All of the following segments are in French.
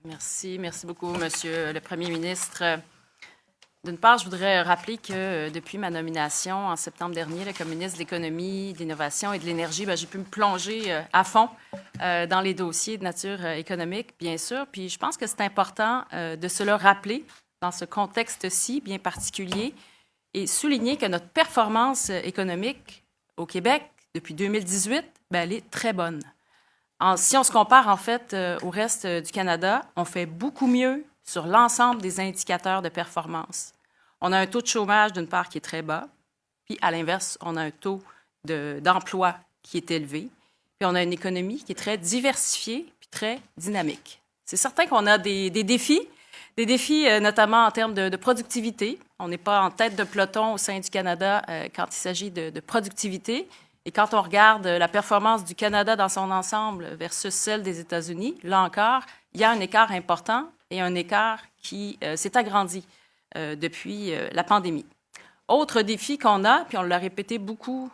Merci beaucoup, Monsieur le Premier ministre. D'une part, je voudrais rappeler que depuis ma nomination en septembre dernier comme ministre de l'Économie, de l'Innovation et de l'Énergie, j'ai pu me plonger à fond dans les dossiers de nature économique, bien sûr. Puis je pense que c'est important de se le rappeler dans ce contexte-ci bien particulier et souligner que notre performance économique au Québec depuis 2018, elle est très bonne. Si on se compare en fait au reste du Canada, on fait beaucoup mieux sur l'ensemble des indicateurs de performance. On a un taux de chômage, d'une part, qui est très bas, puis à l'inverse, on a un taux d'emploi qui est élevé, puis on a une économie qui est très diversifiée puis très dynamique. C'est certain qu'on a des défis notamment en termes de productivité. On n'est pas en tête de peloton au sein du Canada quand il s'agit de productivité. Et quand on regarde la performance du Canada dans son ensemble versus celle des États-Unis, là encore, il y a un écart important et un écart qui s'est agrandi depuis la pandémie. Autre défi qu'on a, puis on l'a répété beaucoup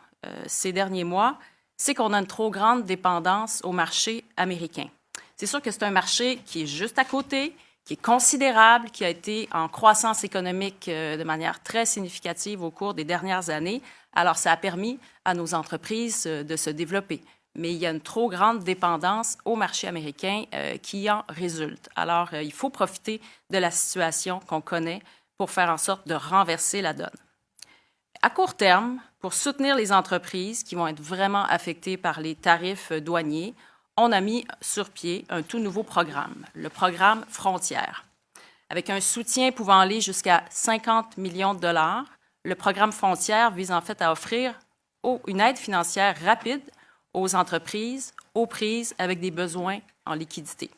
ces derniers mois, c'est qu'on a une trop grande dépendance au marché américain. C'est sûr que c'est un marché qui est juste à côté, qui est considérable, qui a été en croissance économique de manière très significative au cours des dernières années. Alors, ça a permis à nos entreprises de se développer. Mais il y a une trop grande dépendance au marché américain qui en résulte. Alors, il faut profiter de la situation qu'on connaît pour faire en sorte de renverser la donne. À court terme, pour soutenir les entreprises qui vont être vraiment affectées par les tarifs douaniers, on a mis sur pied un tout nouveau programme, le programme Frontières. Avec un soutien pouvant aller jusqu'à 50 millions de dollars, le programme Frontières vise en fait à offrir une aide financière rapide aux entreprises, aux prises avec des besoins en liquidité.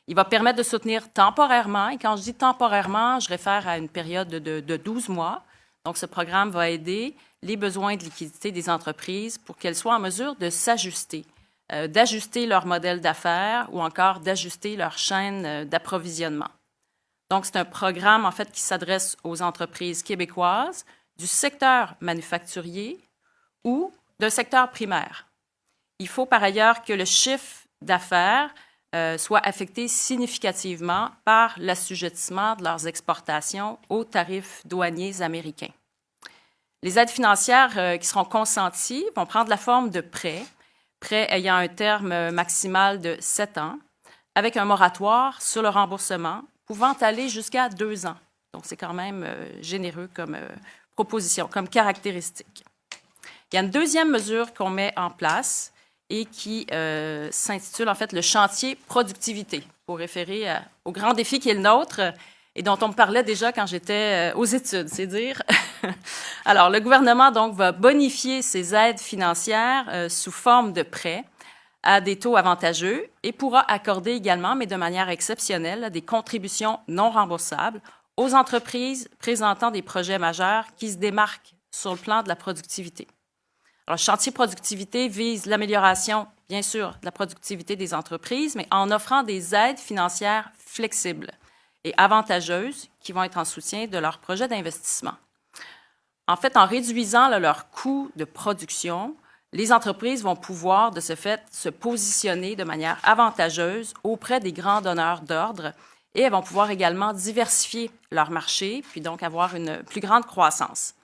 Il va permettre de soutenir temporairement, et quand je dis temporairement, je réfère à une période de 12 mois. Donc, ce programme va aider les besoins de liquidité des entreprises pour qu'elles soient en mesure de s'ajuster, d'ajuster leur modèle d'affaires ou encore d'ajuster leur chaîne d'approvisionnement. Donc, c'est un programme, en fait, qui s'adresse aux entreprises québécoises du secteur manufacturier ou d'un secteur primaire. Il faut par ailleurs que le chiffre d'affaires soit affecté significativement par l'assujettissement de leurs exportations aux tarifs douaniers américains. Les aides financières qui seront consenties vont prendre la forme de prêts ayant un terme maximal de 7 ans, avec un moratoire sur le remboursement pouvant aller jusqu'à 2 ans. Donc, c'est quand même généreux comme proposition, comme caractéristique. Il y a une deuxième mesure qu'on met en place et qui s'intitule en fait le chantier productivité, pour référer au grand défi qui est le nôtre et dont on me parlait déjà quand j'étais aux études, c'est dire. Alors, le gouvernement donc va bonifier ces aides financières sous forme de prêts à des taux avantageux et pourra accorder également, mais de manière exceptionnelle, des contributions non remboursables aux entreprises présentant des projets majeurs qui se démarquent sur le plan de la productivité. Alors, le chantier productivité vise l'amélioration, bien sûr, de la productivité des entreprises, mais en offrant des aides financières flexibles et avantageuses qui vont être en soutien de leurs projets d'investissement. En fait, en réduisant leur coût de production, les entreprises vont pouvoir, de ce fait, se positionner de manière avantageuse auprès des grands donneurs d'ordre et elles vont pouvoir également diversifier leur marché, puis donc avoir une plus grande croissance.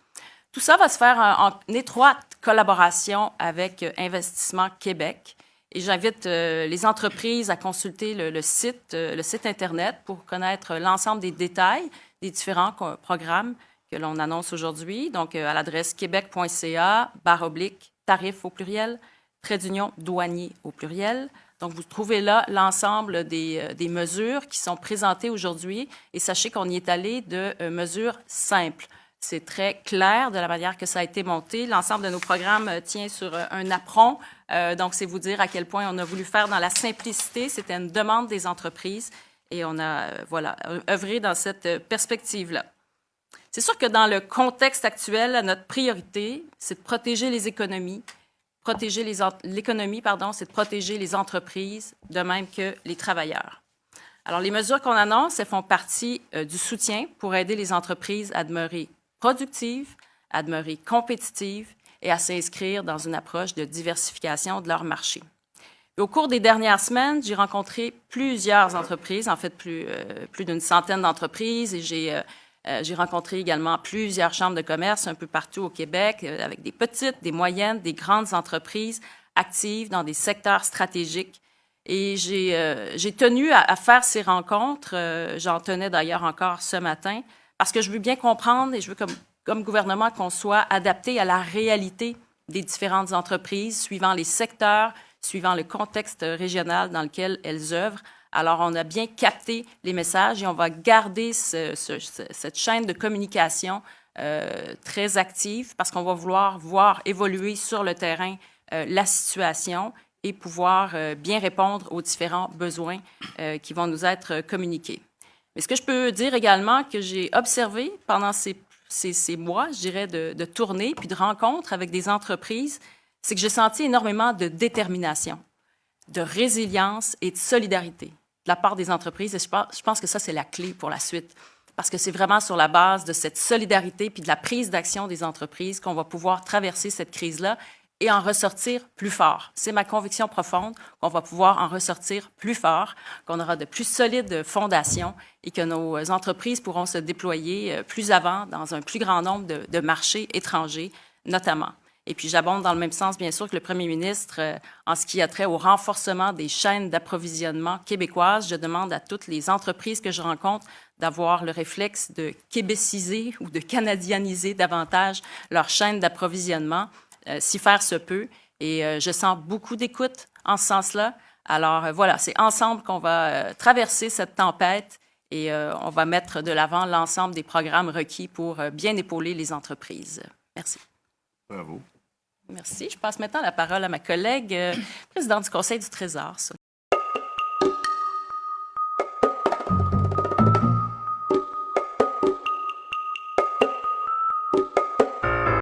Tout ça va se faire en étroite collaboration avec Investissement Québec. Et j'invite les entreprises à consulter le site Internet pour connaître l'ensemble des détails des différents programmes que l'on annonce aujourd'hui. Donc, à l'adresse québec.ca/tarif au pluriel, trait d'union douanier au pluriel. Donc, vous trouvez là l'ensemble des mesures qui sont présentées aujourd'hui. Et sachez qu'on y est allé de mesures simples. C'est très clair de la manière que ça a été monté. L'ensemble de nos programmes tient sur un apron. Donc, c'est vous dire à quel point on a voulu faire dans la simplicité. C'était une demande des entreprises et on a œuvré dans cette perspective-là. C'est sûr que dans le contexte actuel, notre priorité, c'est de protéger les économies. L'économie, c'est de protéger les entreprises, de même que les travailleurs. Alors, les mesures qu'on annonce, elles font partie du soutien pour aider les entreprises à demeurer productives, à demeurer compétitives et à s'inscrire dans une approche de diversification de leur marché. Et au cours des dernières semaines, j'ai rencontré plusieurs entreprises, en fait plus d'une centaine d'entreprises, et j'ai rencontré également plusieurs chambres de commerce un peu partout au Québec, avec des petites, des moyennes, des grandes entreprises actives dans des secteurs stratégiques. Et j'ai tenu à faire ces rencontres. J'en tenais d'ailleurs encore ce matin, parce que je veux bien comprendre et je veux comme gouvernement qu'on soit adapté à la réalité des différentes entreprises, suivant les secteurs, suivant le contexte régional dans lequel elles œuvrent. Alors, on a bien capté les messages et on va garder cette chaîne de communication très active parce qu'on va vouloir voir évoluer sur le terrain la situation et pouvoir bien répondre aux différents besoins qui vont nous être communiqués. Mais ce que je peux dire également que j'ai observé pendant ces mois, je dirais, de tournées puis de rencontres avec des entreprises, c'est que j'ai senti énormément de détermination, de résilience et de solidarité de la part des entreprises. Et je pense que ça, c'est la clé pour la suite. Parce que c'est vraiment sur la base de cette solidarité puis de la prise d'action des entreprises qu'on va pouvoir traverser cette crise-là et en ressortir plus fort. C'est ma conviction profonde qu'on va pouvoir en ressortir plus fort, qu'on aura de plus solides fondations et que nos entreprises pourront se déployer plus avant dans un plus grand nombre de marchés étrangers, notamment. Et puis, j'abonde dans le même sens, bien sûr, que le premier ministre, en ce qui a trait au renforcement des chaînes d'approvisionnement québécoises. Je demande à toutes les entreprises que je rencontre d'avoir le réflexe de québéciser ou de canadianiser davantage leur chaîne d'approvisionnement, si faire se peut. Et je sens beaucoup d'écoute en ce sens-là. Alors, voilà, c'est ensemble qu'on va traverser cette tempête et on va mettre de l'avant l'ensemble des programmes requis pour bien épauler les entreprises. Merci. Bravo. Merci. Je passe maintenant la parole à ma collègue, présidente du Conseil du Trésor,